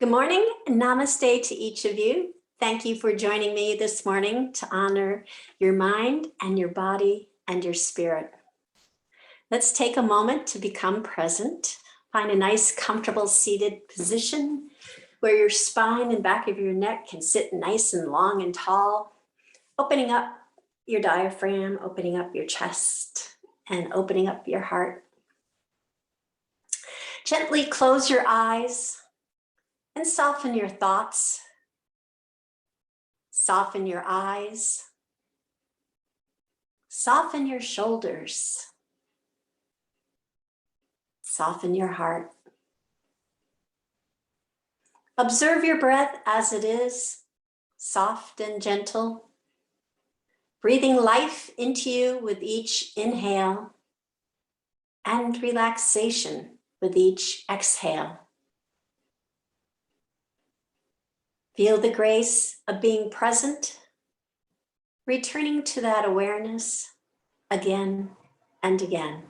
Good morning. Namaste to each of you. Thank you for joining me this morning to honor your mind and your body and your spirit. Let's take a moment to become present. Find a nice, comfortable seated position where your spine and back of your neck can sit nice and long and tall, opening up your diaphragm, opening up your chest, and opening up your heart. Gently close your eyes and soften your thoughts. Soften your eyes. Soften your shoulders. Soften your heart. Observe your breath as it is, soft and gentle, breathing life into you with each inhale and relaxation with each exhale. Feel the grace of being present, returning to that awareness again and again.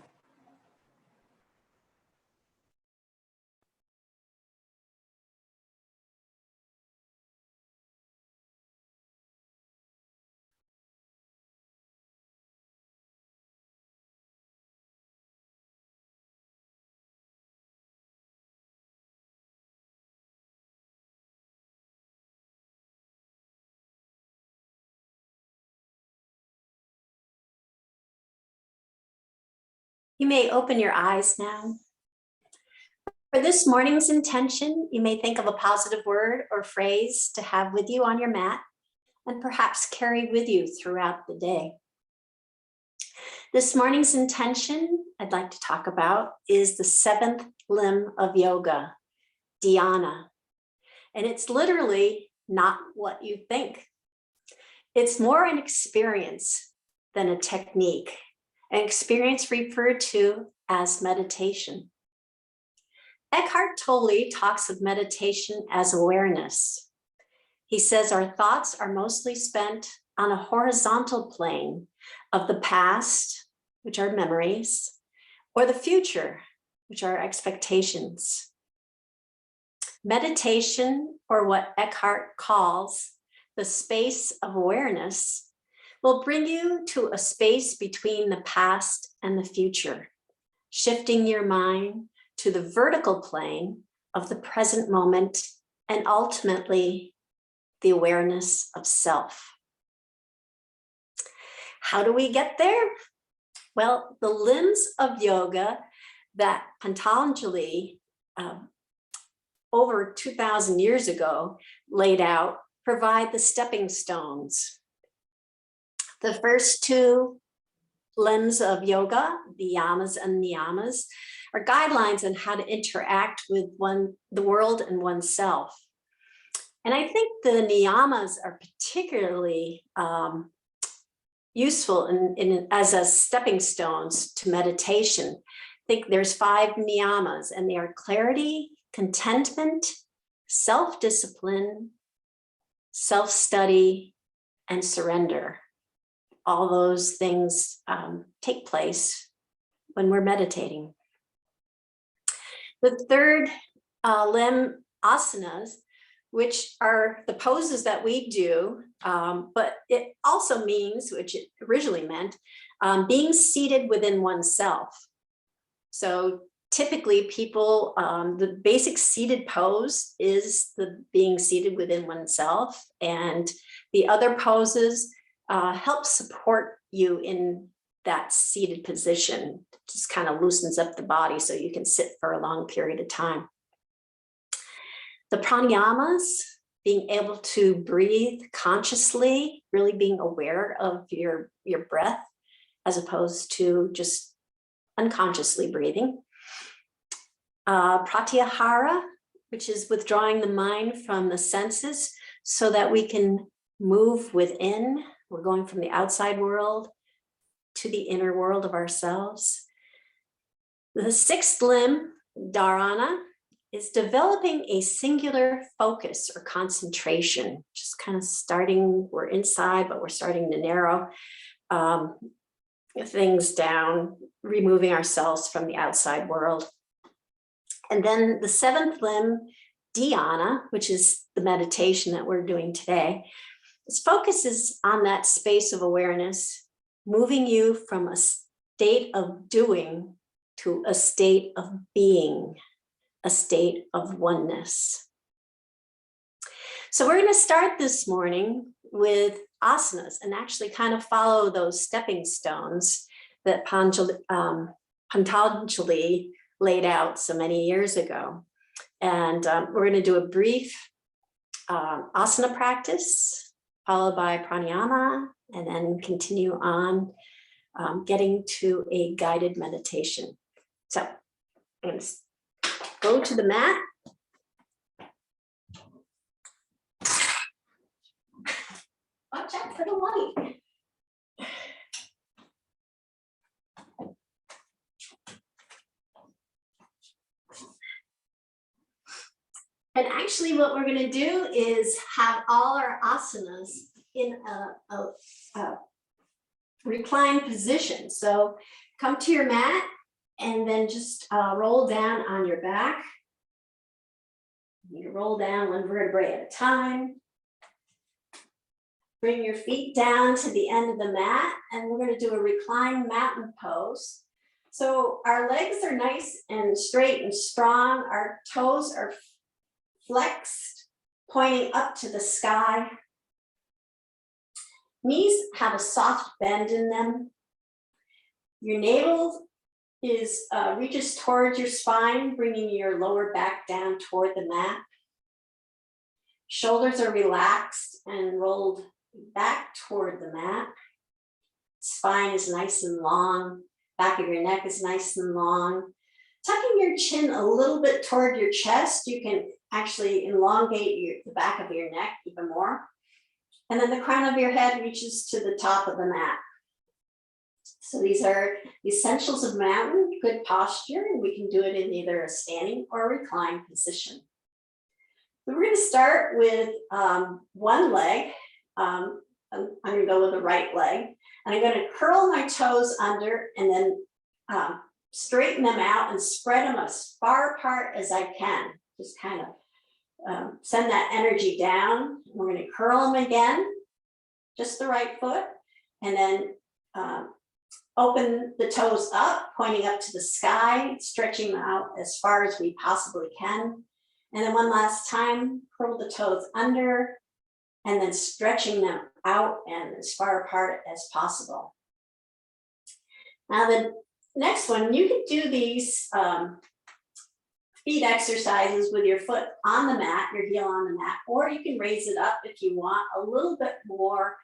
You may open your eyes now. For this morning's intention, you may think of a positive word or phrase to have with you on your mat and perhaps carry with you throughout the day. This morning's intention I'd like to talk about is the seventh limb of yoga, Dhyana. And it's literally not what you think. It's more an experience than a technique, an experience referred to as meditation. Ekhart Tolle talks of meditation as awareness. He says our thoughts are mostly spent on a horizontal plane of the past, which are memories, or the future, which are expectations. Meditation, or what Ekhart calls the space of awareness, will bring you to a space between the past and the future, shifting your mind to the vertical plane of the present moment and ultimately the awareness of self. How do we get there? Well, the limbs of yoga that Pantanjali, over 2,000 years ago, laid out provide the stepping stones. The first two limbs of yoga, the yamas and niyamas, are guidelines on how to interact with the world and oneself. And I think the niyamas are particularly useful as a stepping stones to meditation. I think there's 5 niyamas, and they are clarity, contentment, self-discipline, self-study, and surrender. All those things take place when we're meditating. The third limb, asanas, which are the poses that we do, but it also means, which it originally meant, being seated within oneself. So typically people, the basic seated pose is the being seated within oneself, and the other poses help support you in that seated position. It just kind of loosens up the body so you can sit for a long period of time. The pranayamas, being able to breathe consciously, really being aware of your breath as opposed to just unconsciously breathing. Pratyahara, which is withdrawing the mind from the senses so that we can move within. We're going from the outside world to the inner world of ourselves. The sixth limb, Dhyana, is developing a singular focus or concentration, just kind of starting, we're inside, but we're starting to narrow things down, removing ourselves from the outside world. And then the seventh limb, Dhyana, which is the meditation that we're doing today, its focus is on that space of awareness, moving you from a state of doing to a state of being, a state of oneness. So we're going to start this morning with asanas and actually kind of follow those stepping stones that Pantanjali laid out so many years ago. And we're going to do a brief asana practice, followed by pranayama, and then continue on getting to a guided meditation. So I'm going to go to the mat. Watch out for the light. And actually what we're going to do is have all our asanas in a reclined position. So come to your mat and then just roll down on your back. You roll down one vertebrae at a time. Bring your feet down to the end of the mat, and we're going to do a reclined mountain pose. So our legs are nice and straight and strong. Our toes are flexed, pointing up to the sky. Knees have a soft bend in them. Your navel is reaches towards your spine, bringing your lower back down toward the mat. Shoulders are relaxed and rolled back toward the mat. Spine is nice and long. Back of your neck is nice and long. Tucking your chin a little bit toward your chest, you can actually elongate the back of your neck even more. And then the crown of your head reaches to the top of the mat. So these are the essentials of mountain, good posture, and we can do it in either a standing or reclined position. So we're going to start with one leg. I'm going to go with the right leg, and I'm going to curl my toes under and then straighten them out and spread them as far apart as I can. Just kind of send that energy down. We're going to curl them again, just the right foot, and then open the toes up, pointing up to the sky, stretching them out as far as we possibly can. And then one last time, curl the toes under, and then stretching them out and as far apart as possible. Now the next one, you can do these feet exercises with your foot on the mat, your heel on the mat, or you can raise it up if you want a little bit more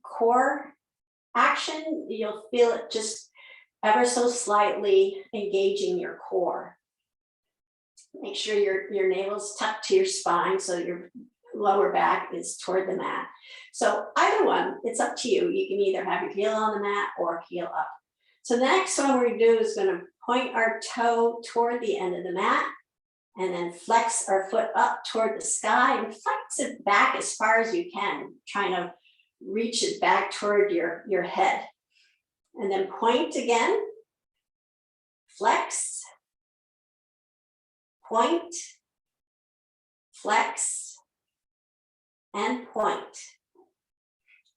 core action. You'll feel it just ever so slightly engaging your core. Make sure your navel's tucked to your spine so your lower back is toward the mat. So either one, it's up to you. You can either have your heel on the mat or heel up. So the next one we're going to do is going to point our toe toward the end of the mat and then flex our foot up toward the sky and flex it back as far as you can, trying to reach it back toward your head. And then point again, flex, point, flex, and point.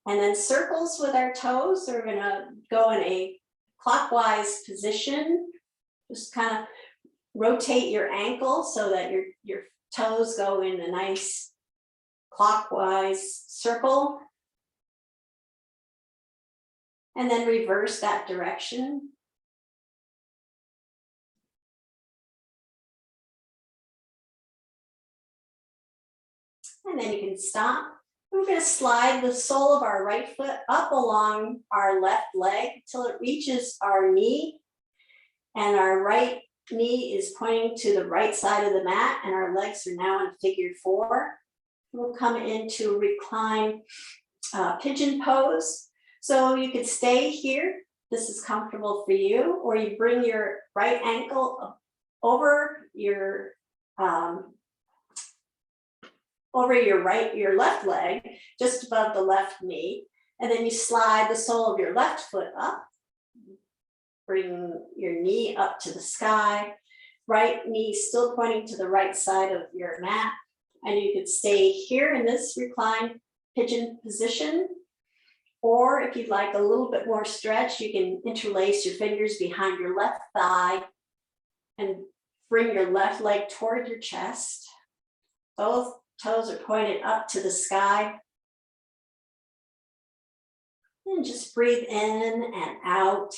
And then circles with our toes. We're going to go in a clockwise position. Just kind of rotate your ankle so that your toes go in a nice clockwise circle. And then reverse that direction. And then you can stop. We're going to slide the sole of our right foot up along our left leg till it reaches our knee. And our right knee is pointing to the right side of the mat, and our legs are now in figure 4. We'll come into recline pigeon pose. So you could stay here. This is comfortable for you, or you bring your right ankle over your left leg, just above the left knee, and then you slide the sole of your left foot up. Bring your knee up to the sky, right knee still pointing to the right side of your mat. And you could stay here in this reclined pigeon position. Or if you'd like a little bit more stretch, you can interlace your fingers behind your left thigh and bring your left leg toward your chest. Both toes are pointed up to the sky. And just breathe in and out.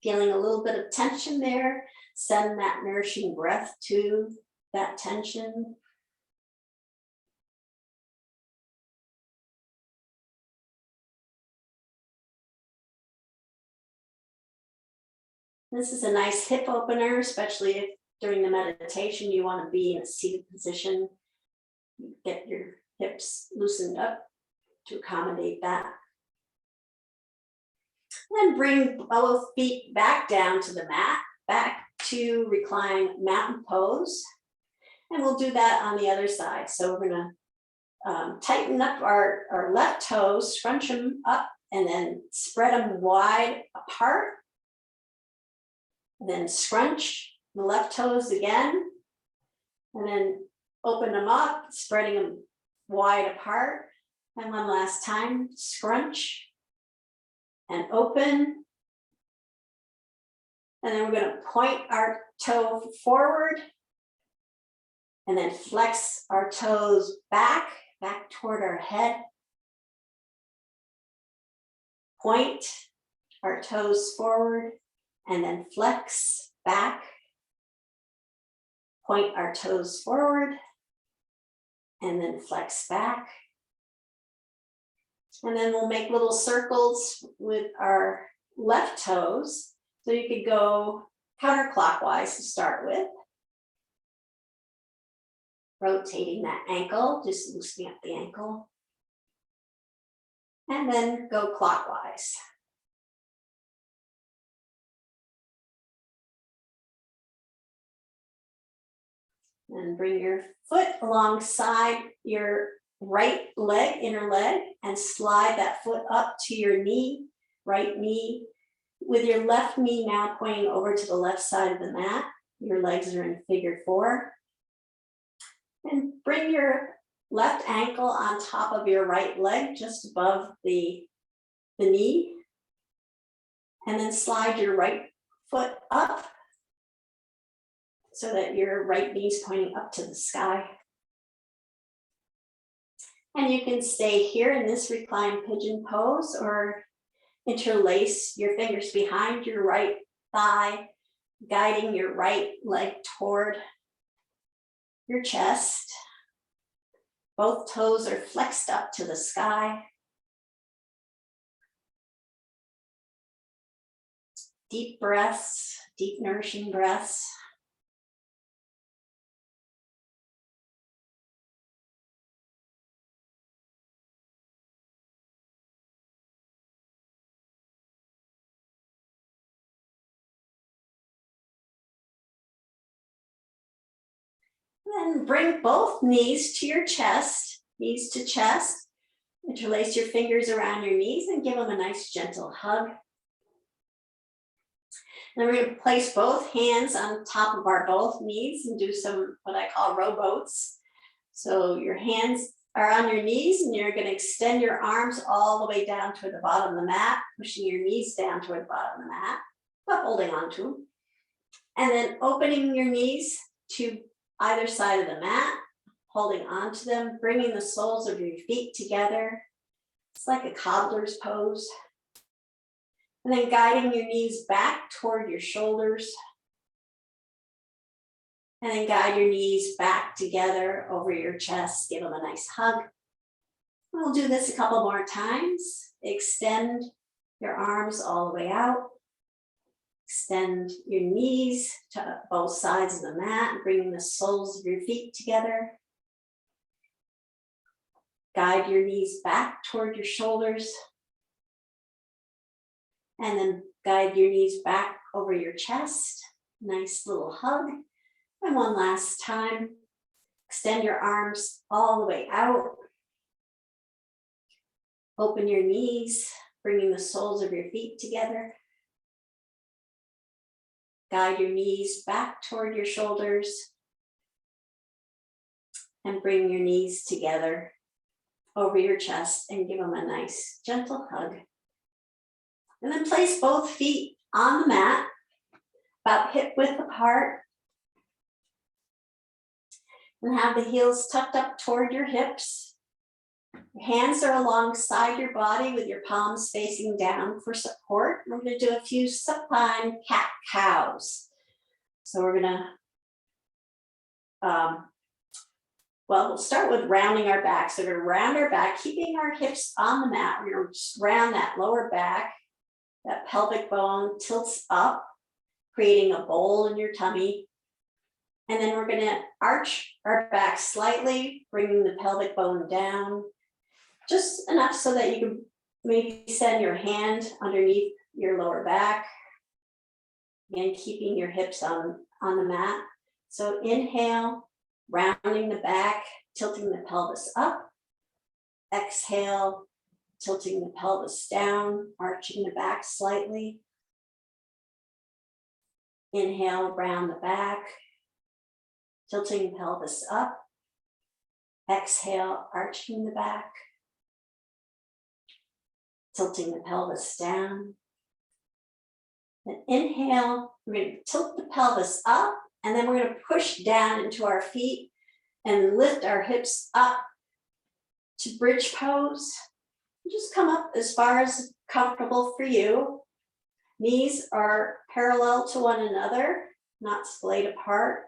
Feeling a little bit of tension there. Send that nourishing breath to that tension. This is a nice hip opener, especially if during the meditation you want to be in a seated position. Get your hips loosened up to accommodate that. Then bring both feet back down to the mat, back to recline mountain pose. And we'll do that on the other side. So we're gonna tighten up our left toes, scrunch them up, and then spread them wide apart. And then scrunch the left toes again, and then open them up, spreading them wide apart. And one last time, scrunch and open. And then we're going to point our toe forward and then flex our toes back toward our head. Point our toes forward and then flex back. Point our toes forward and then flex back. And then we'll make little circles with our left toes. So you could go counterclockwise to start with. Rotating that ankle, just loosening up the ankle. And then go clockwise. And bring your foot alongside your right leg, inner leg, and slide that foot up to your knee, right knee, with your left knee now pointing over to the left side of the mat. Your legs are in figure 4. And bring your left ankle on top of your right leg, just above the knee. And then slide your right foot up so that your right knee is pointing up to the sky. And you can stay here in this reclined pigeon pose or interlace your fingers behind your right thigh, guiding your right leg toward your chest. Both toes are flexed up to the sky. Deep breaths, deep nourishing breaths. Then bring both knees to your chest, knees to chest. Interlace your fingers around your knees and give them a nice gentle hug. Then we're going to place both hands on top of our both knees and do some what I call rowboats. So your hands are on your knees and you're going to extend your arms all the way down toward the bottom of the mat, pushing your knees down toward the bottom of the mat, but holding on to them. And then opening your knees to either side of the mat, holding on to them, bringing the soles of your feet together. It's like a cobbler's pose. And then guiding your knees back toward your shoulders. And then guide your knees back together over your chest. Give them a nice hug. We'll do this a couple more times. Extend your arms all the way out. Extend your knees to both sides of the mat, bringing the soles of your feet together. Guide your knees back toward your shoulders. And then guide your knees back over your chest. Nice little hug. And one last time, extend your arms all the way out. Open your knees, bringing the soles of your feet together. Guide your knees back toward your shoulders and bring your knees together over your chest and give them a nice gentle hug. And then place both feet on the mat, about hip width apart. And have the heels tucked up toward your hips. Your hands are alongside your body with your palms facing down for support. We're going to do a few supine cat-cows. So we're going to, we'll start with rounding our back. So we're going to round our back, keeping our hips on the mat. We're going to just round that lower back. That pelvic bone tilts up, creating a bowl in your tummy. And then we're going to arch our back slightly, bringing the pelvic bone down, just enough so that you can maybe send your hand underneath your lower back. Again, keeping your hips on the mat. So inhale, rounding the back, tilting the pelvis up. Exhale, tilting the pelvis down, arching the back slightly. Inhale, round the back, tilting the pelvis up. Exhale, arching the back, tilting the pelvis down. Then inhale, we're going to tilt the pelvis up, and then we're going to push down into our feet and lift our hips up to bridge pose. Just come up as far as comfortable for you. Knees are parallel to one another, not splayed apart.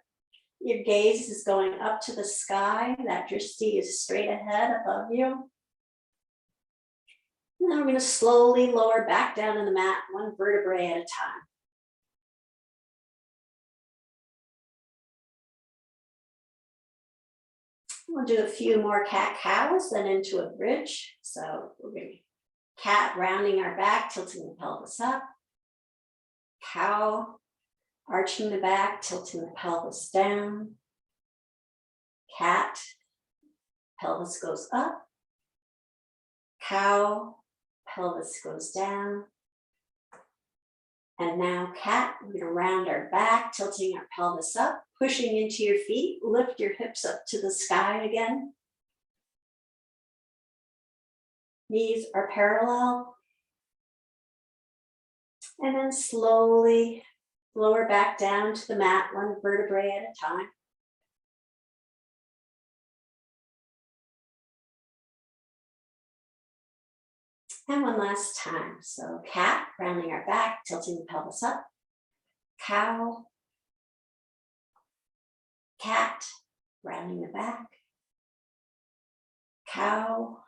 Your gaze is going up to the sky. That drishti is straight ahead above you. And then we're going to slowly lower back down in the mat, one vertebrae at a time. We'll do a few more cat-cows, then into a bridge. So we're going to cat, rounding our back, tilting the pelvis up. Cow, arching the back, tilting the pelvis down. Cat, pelvis goes up. Cow, pelvis goes down. And now cat, we're going to round our back, tilting our pelvis up, pushing into your feet, lift your hips up to the sky again. Knees are parallel. And then slowly lower back down to the mat, one vertebrae at a time. And one last time. So cat, rounding our back, tilting the pelvis up. Cow. Cat, rounding the back. Cow.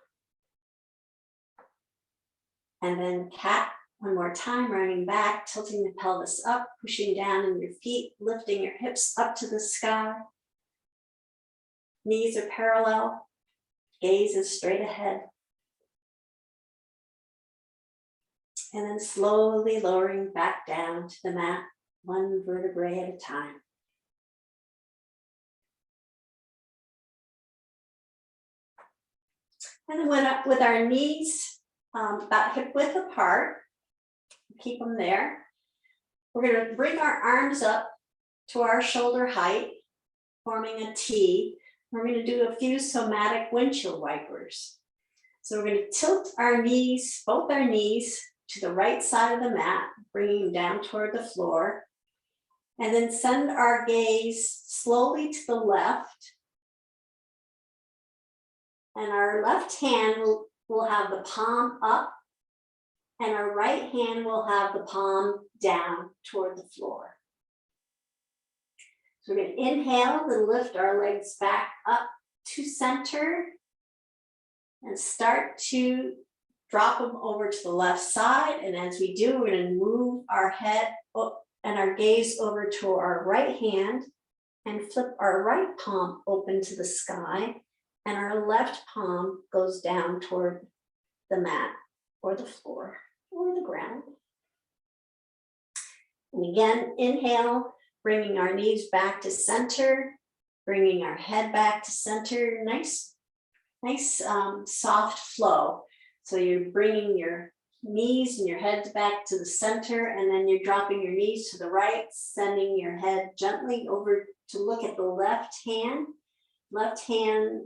And then cat, one more time, rounding back, tilting the pelvis up, pushing down in your feet, lifting your hips up to the sky. Knees are parallel, gaze is straight ahead. And then slowly lowering back down to the mat, one vertebrae at a time. And then went up with our knees about hip width apart. Keep them there. We're going to bring our arms up to our shoulder height, forming a T. We're going to do a few somatic windshield wipers. So we're going to tilt our knees, both our knees, to the right side of the mat, bringing them down toward the floor. And then send our gaze slowly to the left. And our left hand will have the palm up, and our right hand will have the palm down toward the floor. So we're going to inhale and lift our legs back up to center and start to drop them over to the left side. And as we do, we're going to move our head and our gaze over to our right hand and flip our right palm open to the sky. And our left palm goes down toward the mat or the floor or the ground. And again, inhale, bringing our knees back to center, bringing our head back to center. Nice soft flow. So you're bringing your knees and your head back to the center, and then you're dropping your knees to the right, sending your head gently over to look at the left hand. Left hand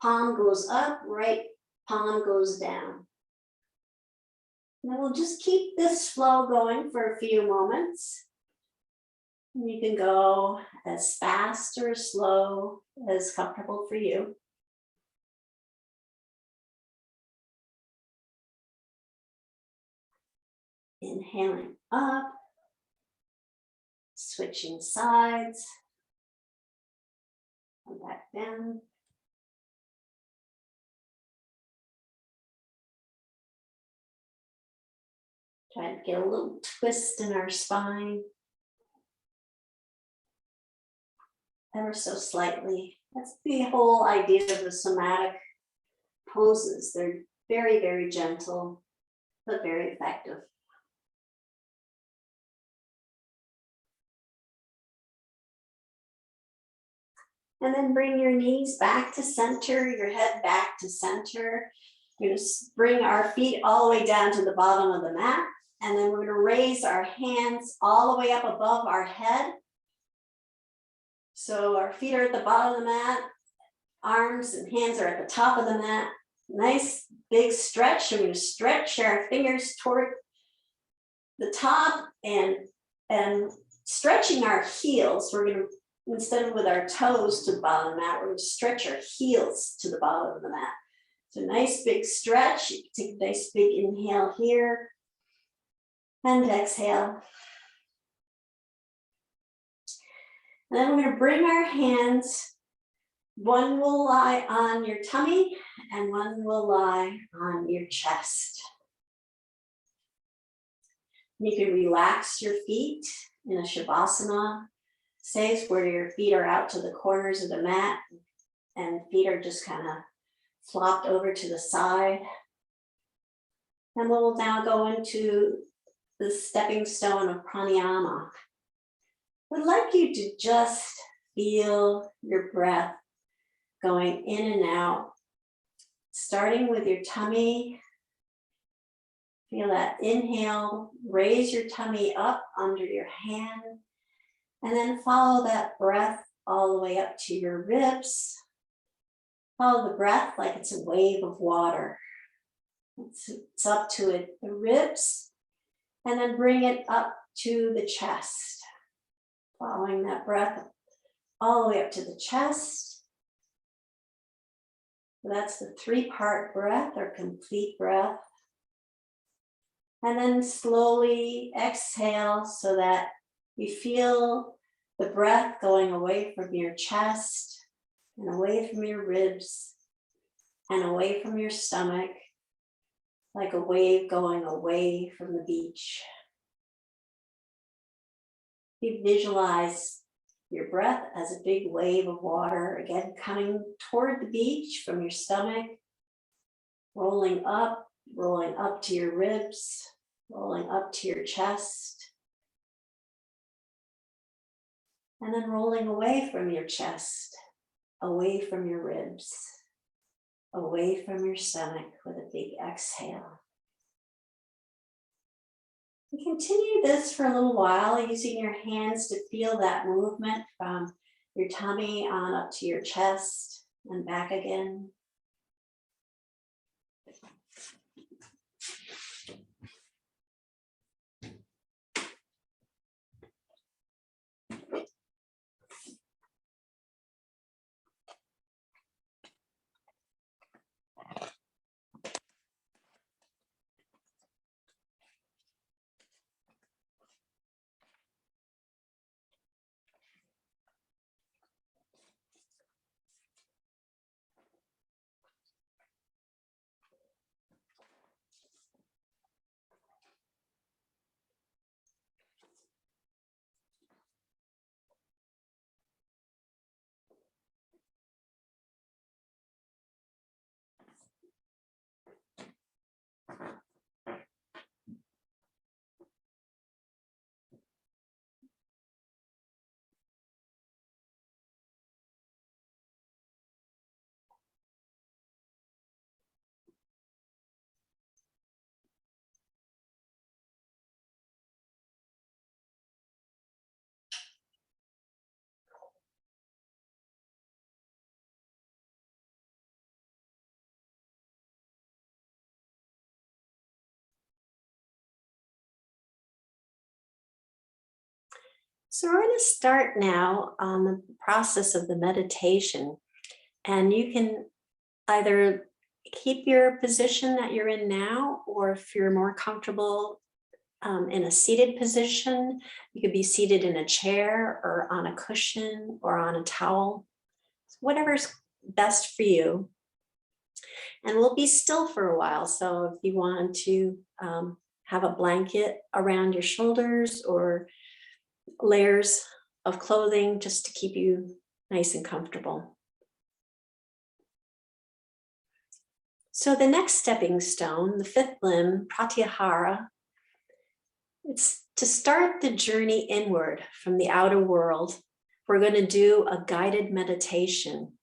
palm goes up, right palm goes down. And then we'll just keep this flow going for a few moments. And you can go as fast or slow as comfortable for you. Inhaling up, switching sides, come back down. Try to get a little twist in our spine. Ever so slightly. That's the whole idea of the somatic poses. They're very, very gentle, but very effective. And then bring your knees back to center, your head back to center. We're going to bring our feet all the way down to the bottom of the mat. And then we're going to raise our hands all the way up above our head. So our feet are at the bottom of the mat. Arms and hands are at the top of the mat. Nice big stretch. We're going to stretch our fingers toward the top and stretching our heels. We're going to, instead of with our toes to the bottom of the mat, we're going to stretch our heels to the bottom of the mat. So nice big stretch. You can take a nice big inhale here and exhale. And then we're going to bring our hands. One will lie on your tummy and one will lie on your chest. You can relax your feet in a Shavasana stance where your feet are out to the corners of the mat and feet are just kind of flopped over to the side. And we'll now go into the stepping stone of pranayama. I'd like you to just feel your breath going in and out, starting with your tummy. Feel that inhale, raise your tummy up under your hand, and then follow that breath all the way up to your ribs. Follow the breath like it's a wave of water. It's up to it, the ribs, and then bring it up to the chest. Following that breath all the way up to the chest. So that's the 3-part breath or complete breath. And then slowly exhale so that you feel the breath going away from your chest and away from your ribs and away from your stomach, like a wave going away from the beach. You visualize your breath as a big wave of water, again, coming toward the beach from your stomach, rolling up to your ribs, rolling up to your chest, and then rolling away from your chest, away from your ribs, away from your stomach with a big exhale. And continue this for a little while, using your hands to feel that movement from your tummy on up to your chest and back again. So we're going to start now on the process of the meditation. And you can either keep your position that you're in now, or if you're more comfortable in a seated position, you could be seated in a chair or on a cushion or on a towel, whatever's best for you. And we'll be still for a while. So if you want to have a blanket around your shoulders or layers of clothing just to keep you nice and comfortable. So the next stepping stone, the fifth limb, pratyahara, it's to start the journey inward from the outer world. We're going to do a guided meditation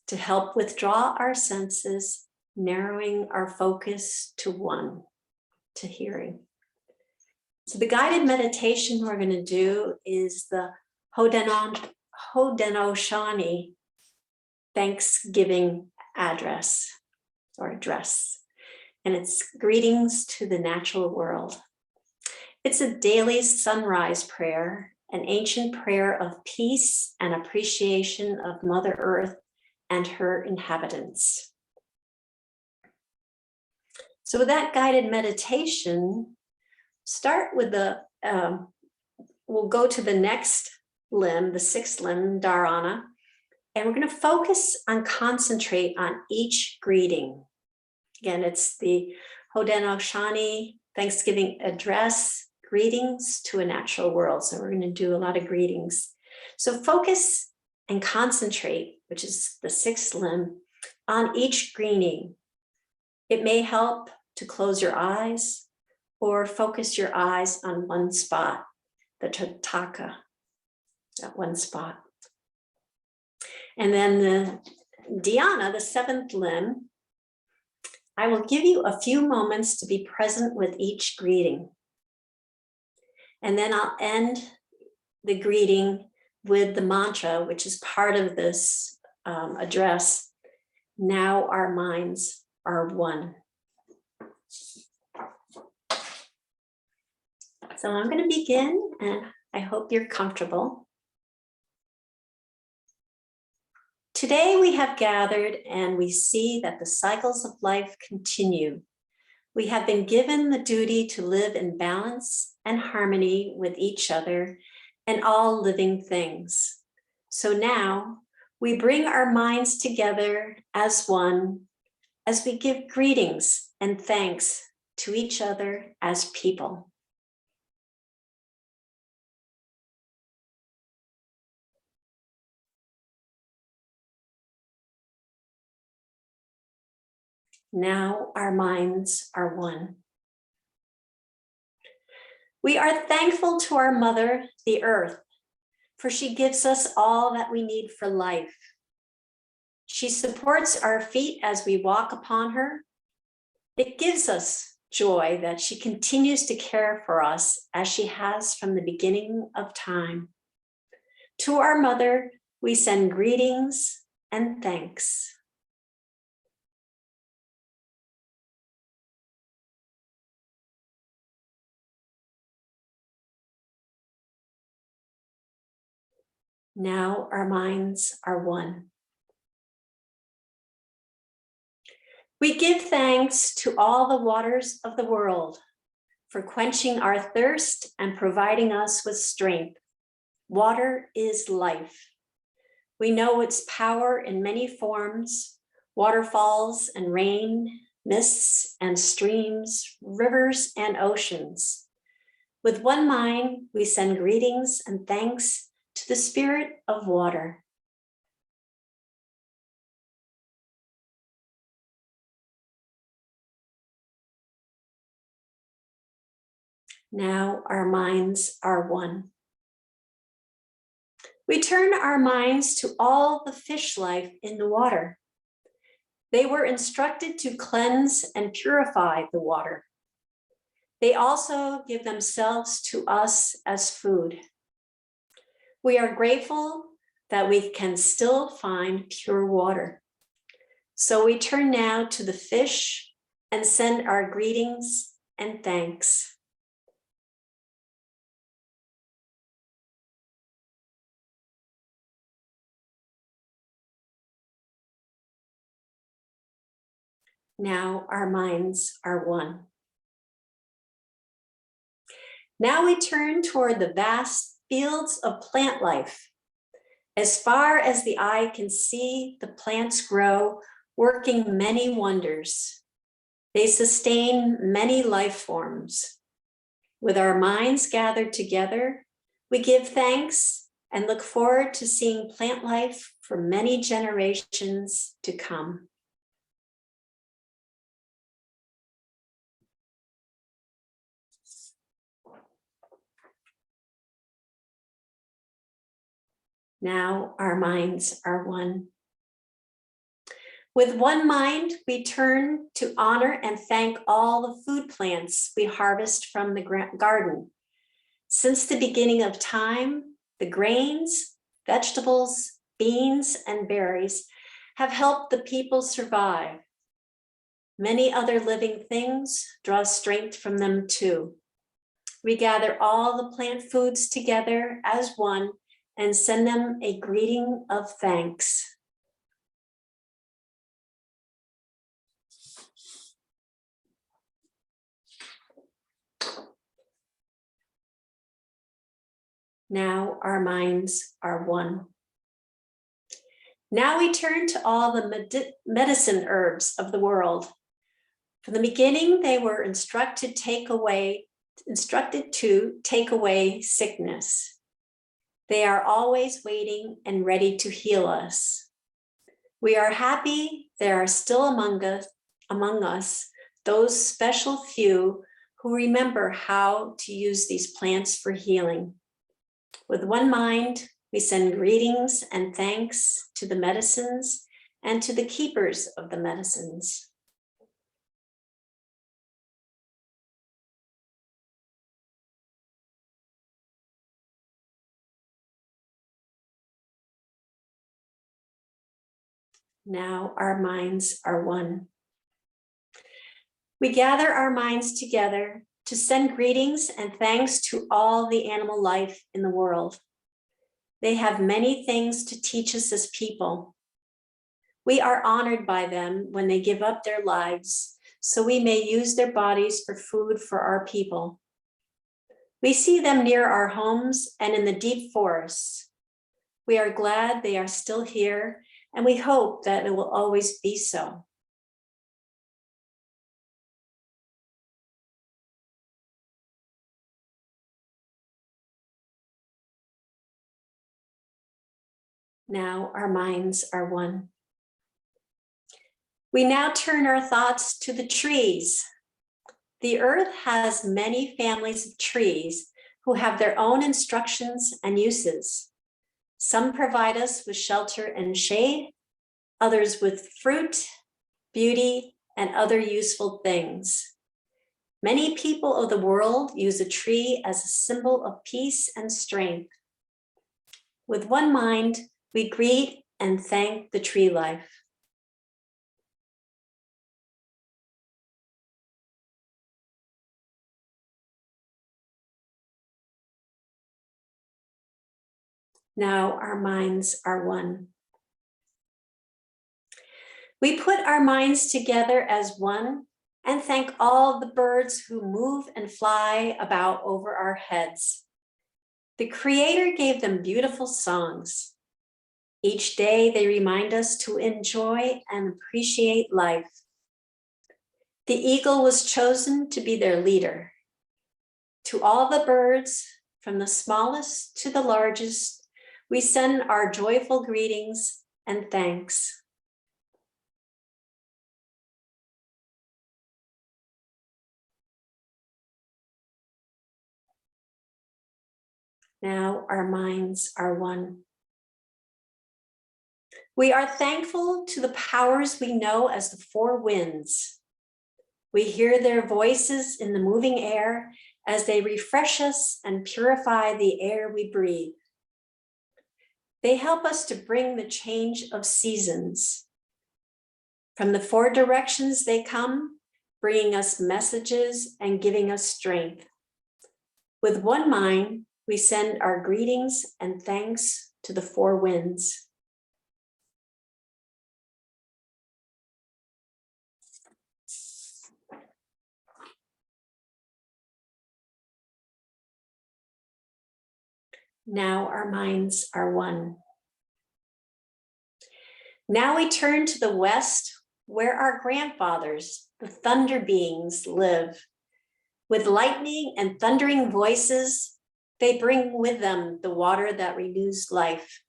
to help withdraw our senses, narrowing our focus to one, to hearing. So the guided meditation we're going to do is the Haudenosaunee Thanksgiving Address or Address, and it's greetings to the natural world. It's a daily sunrise prayer, an ancient prayer of peace and appreciation of Mother Earth and her inhabitants. So with that guided meditation, start with we'll go to the next limb, the sixth limb, Dhyana, and we're going to focus on concentrate on each greeting. Again, it's the Haudenosaunee Thanksgiving Address, greetings to a natural world. So we're going to do a lot of greetings. So focus and concentrate, which is the sixth limb, on each greeting. It may help to close your eyes or focus your eyes on one spot, the Tataka, that one spot. And then the Dhyana, the seventh limb, I will give you a few moments to be present with each greeting. And then I'll end the greeting with the mantra, which is part of this address. Now our minds are one. So I'm going to begin, and I hope you're comfortable. Today we have gathered and we see that the cycles of life continue. We have been given the duty to live in balance and harmony with each other and all living things. So now we bring our minds together as one, as we give greetings and thanks to each other as people. Now our minds are one. We are thankful to our mother, the earth, for she gives us all that we need for life. She supports our feet as we walk upon her. It gives us joy that she continues to care for us as she has from the beginning of time. To our mother, we send greetings and thanks. Now our minds are one. We give thanks to all the waters of the world for quenching our thirst and providing us with strength. Water is life. We know its power in many forms: waterfalls and rain, mists and streams, rivers and oceans. With one mind, we send greetings and thanks to the spirit of water. Now our minds are one. We turn our minds to all the fish life in the water. They were instructed to cleanse and purify the water. They also give themselves to us as food. We are grateful that we can still find pure water. So we turn now to the fish and send our greetings and thanks. Now our minds are one. Now we turn toward the vast fields of plant life. As far as the eye can see, the plants grow, working many wonders. They sustain many life forms. With our minds gathered together, we give thanks and look forward to seeing plant life for many generations to come. Now our minds are one. With one mind, we turn to honor and thank all the food plants we harvest from the garden. Since the beginning of time, the grains, vegetables, beans, and berries have helped the people survive. Many other living things draw strength from them too. We gather all the plant foods together as one and send them a greeting of thanks. Now our minds are one. Now we turn to all the medicine herbs of the world. From the beginning, they were instructed to take away sickness. They are always waiting and ready to heal us. We are happy there are still among us those special few who remember how to use these plants for healing. With one mind, we send greetings and thanks to the medicines and to the keepers of the medicines. Now our minds are one. We gather our minds together to send greetings and thanks to all the animal life in the world. They have many things to teach us as people. We are honored by them when they give up their lives, so we may use their bodies for food for our people. We see them near our homes and in the deep forests. We are glad they are still here, and we hope that it will always be so. Now our minds are one. We now turn our thoughts to the trees. The earth has many families of trees who have their own instructions and uses. Some provide us with shelter and shade, others with fruit, beauty, and other useful things. Many people of the world use a tree as a symbol of peace and strength. With one mind, we greet and thank the tree life. Now our minds are one. We put our minds together as one and thank all the birds who move and fly about over our heads. The Creator gave them beautiful songs. Each day they remind us to enjoy and appreciate life. The eagle was chosen to be their leader. To all the birds, from the smallest to the largest, we send our joyful greetings and thanks. Now our minds are one. We are thankful to the powers we know as the four winds. We hear their voices in the moving air as they refresh us and purify the air we breathe. They help us to bring the change of seasons. From the four directions they come, bringing us messages and giving us strength. With one mind, we send our greetings and thanks to the four winds. Now our minds are one. Now we turn to the west, where our grandfathers, the thunder beings, live. With lightning and thundering voices, they bring with them the water that renews life.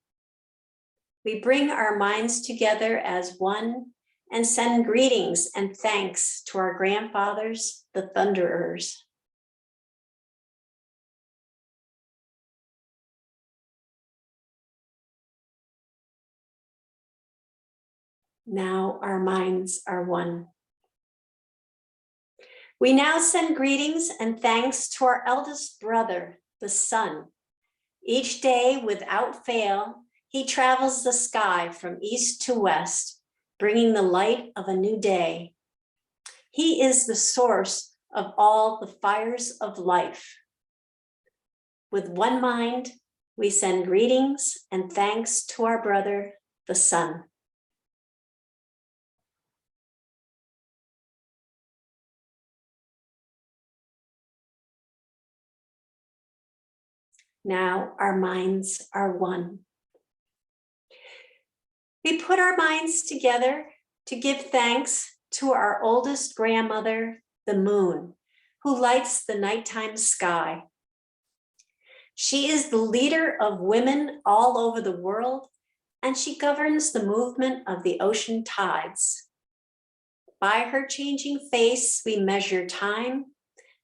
We bring our minds together as one and send greetings and thanks to our grandfathers, the thunderers. Now our minds are one. We now send greetings and thanks to our eldest brother, the sun. Each day, without fail, he travels the sky from east to west, bringing the light of a new day. He is the source of all the fires of life. With one mind, we send greetings and thanks to our brother, the sun. Now our minds are one. We put our minds together to give thanks to our oldest grandmother, the moon, who lights the nighttime sky. She is the leader of women all over the world, and she governs the movement of the ocean tides. By her changing face, we measure time,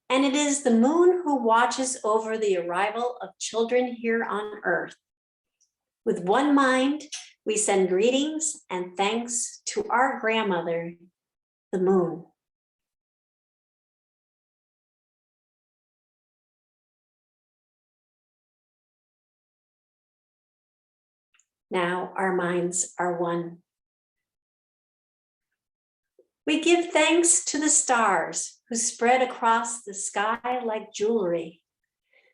and it is the moon who watches over the arrival of children here on Earth. With one mind, we send greetings and thanks to our grandmother, the moon. Now our minds are one. We give thanks to the stars who spread across the sky like jewelry.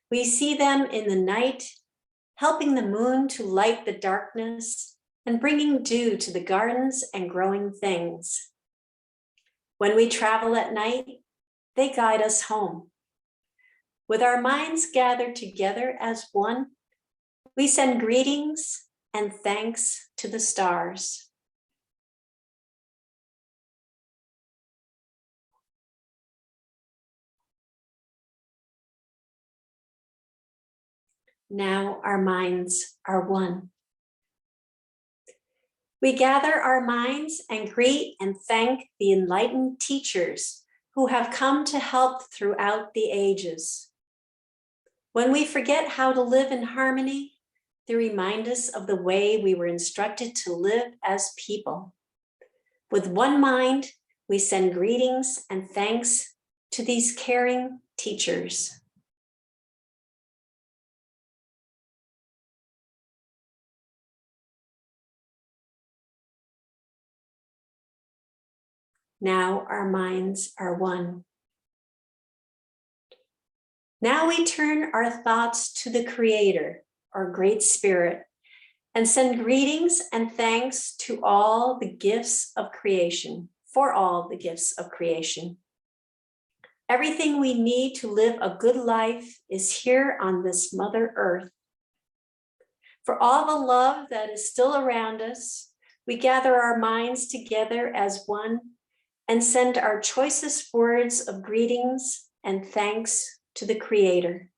We see them in the night, helping the moon to light the darkness and bringing dew to the gardens and growing things. When we travel at night, they guide us home. With our minds gathered together as one, we send greetings and thanks to the stars. Now our minds are one. We gather our minds and greet and thank the enlightened teachers who have come to help throughout the ages. When we forget how to live in harmony, they remind us of the way we were instructed to live as people. With one mind, we send greetings and thanks to these caring teachers. Now our minds are one. Now we turn our thoughts to the Creator, our Great Spirit, and send greetings and thanks to all the gifts of creation, for all the gifts of creation. Everything we need to live a good life is here on this Mother Earth. For all the love that is still around us, we gather our minds together as one and send our choicest words of greetings and thanks to the Creator.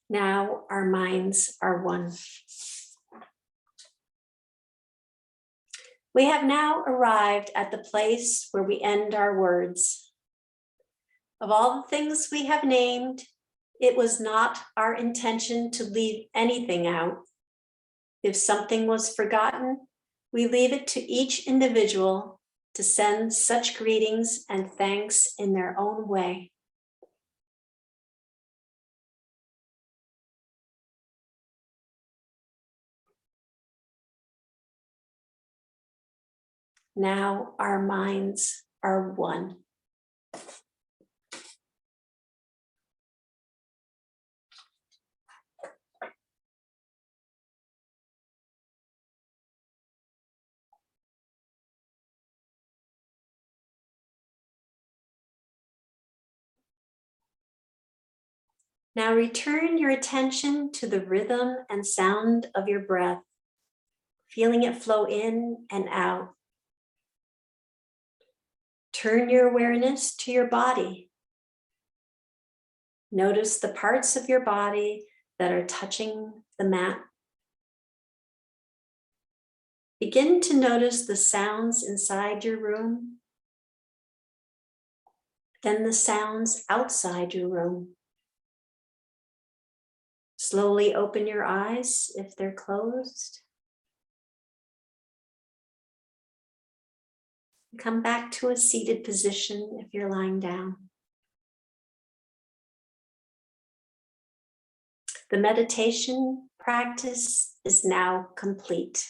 Now our minds are one. We have now arrived at the place where we end our words. Of all the things we have named, it was not our intention to leave anything out. If something was forgotten, we leave it to each individual to send such greetings and thanks in their own way. Now our minds are one. Now return your attention to the rhythm and sound of your breath, feeling it flow in and out. Turn your awareness to your body. Notice the parts of your body that are touching the mat. Begin to notice the sounds inside your room, then the sounds outside your room. Slowly open your eyes if they're closed. Come back to a seated position if you're lying down. The meditation practice is now complete.